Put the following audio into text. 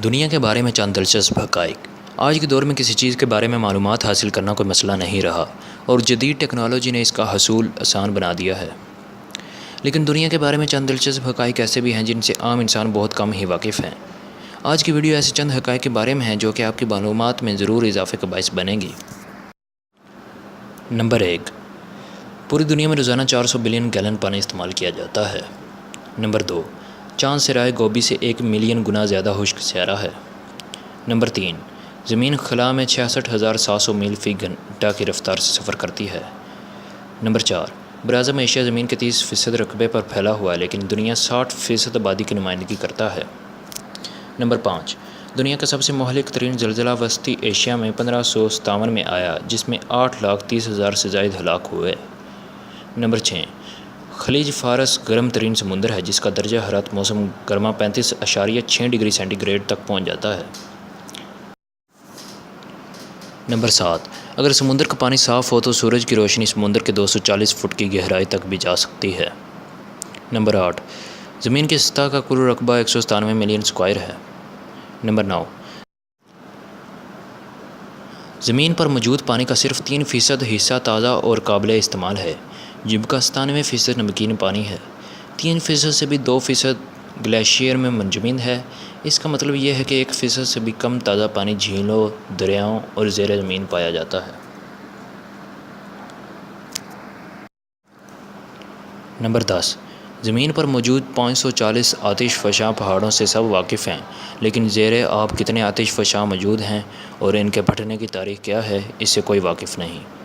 دنیا کے بارے میں چند دلچسپ حقائق۔ آج کے دور میں کسی چیز کے بارے میں معلومات حاصل کرنا کوئی مسئلہ نہیں رہا اور جدید ٹیکنالوجی نے اس کا حصول آسان بنا دیا ہے۔ لیکن دنیا کے بارے میں چند دلچسپ حقائق ایسے بھی ہیں جن سے عام انسان بہت کم ہی واقف ہیں۔ آج کی ویڈیو ایسے چند حقائق کے بارے میں ہے جو کہ آپ کی معلومات میں ضرور اضافے کا باعث بنے گی۔ نمبر 1، پوری دنیا میں روزانہ 400 بلین گیلن پانی استعمال کیا جاتا ہے۔ نمبر 2، چاند صحرائے گوبی سے 1 ملین گنا زیادہ خشک صحرا ہے۔ نمبر 3، زمین خلا میں 66,700 میل فی گھنٹہ کی رفتار سے سفر کرتی ہے۔ نمبر 4، براعظم ایشیا زمین کے 30% رقبے پر پھیلا ہوا ہے لیکن دنیا 60% آبادی کی نمائندگی کرتا ہے۔ نمبر 5، دنیا کا سب سے مہلک ترین زلزلہ وسطی ایشیا میں 1557 میں آیا جس میں 8,30,000 سے زائد ہلاک ہوئے۔ نمبر 6، خلیج فارس گرم ترین سمندر ہے جس کا درجہ حرارت موسم گرما 35.6 ڈگری سینٹی گریڈ تک پہنچ جاتا ہے۔ نمبر 7، اگر سمندر کا پانی صاف ہو تو سورج کی روشنی سمندر کے 240 فٹ کی گہرائی تک بھی جا سکتی ہے۔ نمبر 8، زمین کی سطح کا کل رقبہ 197 ملین اسکوائر ہے۔ نمبر 9، زمین پر موجود پانی کا صرف 3% حصہ تازہ اور قابل استعمال ہے جبکہ 97% نمکین پانی ہے۔ 3% سے بھی 2% گلیشیئر میں منجمد ہے۔ اس کا مطلب یہ ہے کہ 1% سے بھی کم تازہ پانی جھیلوں، دریاؤں اور زیر زمین پایا جاتا ہے۔ نمبر 10، زمین پر موجود 540 آتش فشاں پہاڑوں سے سب واقف ہیں لیکن زیر آب کتنے آتش فشاں موجود ہیں اور ان کے پھٹنے کی تاریخ کیا ہے اس سے کوئی واقف نہیں۔